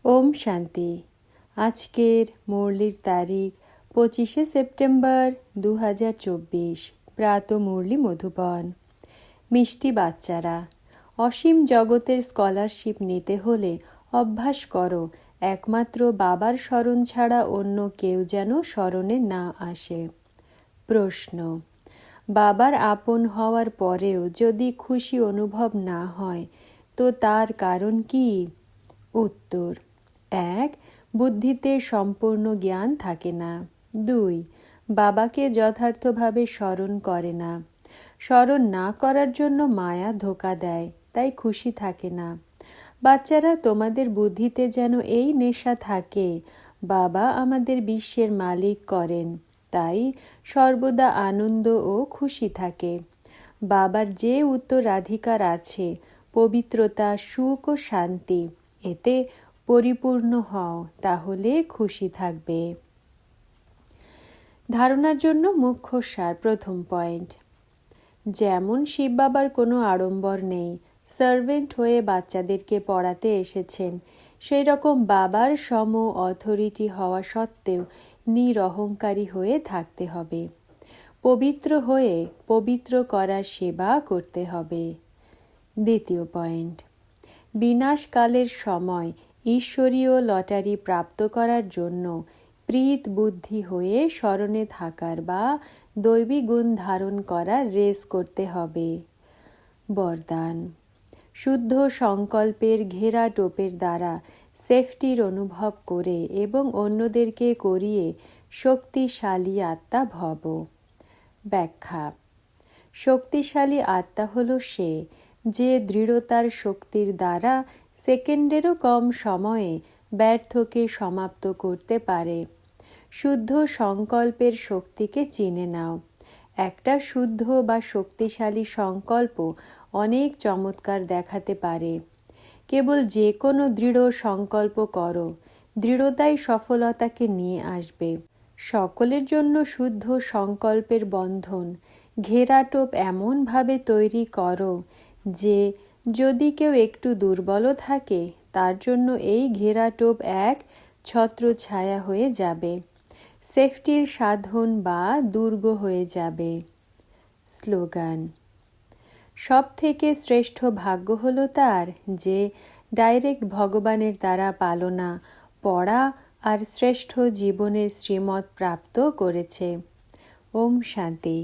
ওম শান্তি। আজকের মুরলির তারিখ 25শে সেপ্টেম্বর 2024। প্রাত মুরলি মধুবন। মিষ্টি বাচ্চারা, অসীম জগতের স্কলারশিপ নিতে হলে অভ্যাস করো একমাত্র বাবার স্মরণ ছাড়া অন্য কেউ যেন স্মরণে না আসে। প্রশ্ন: বাবার আপন হওয়ার পরেও যদি খুশি অনুভব না হয় তো তার কারণ কি? উত্তর: 1. বুদ্ধিতে সম্পূর্ণ জ্ঞান থাকে না। 2. বাবাকে যথার্থভাবে স্মরণ করে না। স্মরণ না করার জন্য মায়া ধোঁকা দেয়, তাই খুশি থাকে না। বাচ্চারা, তোমাদের বুদ্ধিতে যেন এই নেশা থাকে, বাবা আমাদের বিশ্বের মালিক করেন, তাই সর্বদা আনন্দ ও খুশি থাকে। বাবার যে উত্তরাধিকার আছে, পবিত্রতা, সুখ ও শান্তি, এতে পরিপূর্ণ হও, তাহলে খুশি থাকবে। ধারণার জন্য মুখ্য সার। প্রথম পয়েন্ট: যেমন শিব বাবার কোনো আড়ম্বর নেই, সার্ভেন্ট হয়ে বাচ্চাদেরকে পড়াতে এসেছেন, সেই রকম বাবার সম অথরিটি হওয়া সত্ত্বেও নিরহংকারী হয়ে থাকতে হবে। পবিত্র হয়ে পবিত্র করার সেবা করতে হবে। দ্বিতীয় পয়েন্ট: বিনাশকালের সময় ঈশ্বরীয় লটারি প্রাপ্ত করার জন্য প্রীত বুদ্ধি হয়ে স্মরণে থাকার বা দৈবী গুণ ধারণ করার রেস করতে হবে। বরদান: শুদ্ধ সংকল্পের ঘেরা টোপের দ্বারা সেফটির অনুভব করে এবং অন্যদেরকে করিয়ে শক্তিশালী আত্মা ভব। ব্যাখ্যা: শক্তিশালী আত্মা হল সে যে দৃঢ়তার শক্তির দ্বারা সেকেন্ডেরও কম সময়ে ব্যর্থকে সমাপ্ত করতে পারে। শুদ্ধ সংকল্পের শক্তিকে চিনে নাও। একটা শুদ্ধ বা শক্তিশালী সংকল্প অনেক চমৎকার দেখাতে পারে। কেবল যে কোনো দৃঢ় সংকল্প করো, দৃঢ়তাই সফলতাকে নিয়ে আসবে। সকলের জন্য শুদ্ধ সংকল্পের বন্ধন ঘেরাটোপ এমনভাবে তৈরি করো যে যদি কেউ একটু দুর্বল থাকে, তার জন্য এই ঘেরাটোপ এক ছত্রছায়া হয়ে যাবে, সেফটির সাধন বা দুর্গ হয়ে যাবে। স্লোগান: সব থেকে শ্রেষ্ঠ ভাগ্য হলো তার যে ডাইরেক্ট ভগবানের দ্বারা পালনা, পড়া আর শ্রেষ্ঠ জীবনের শ্রীমত প্রাপ্ত করেছে। ওম শান্তি।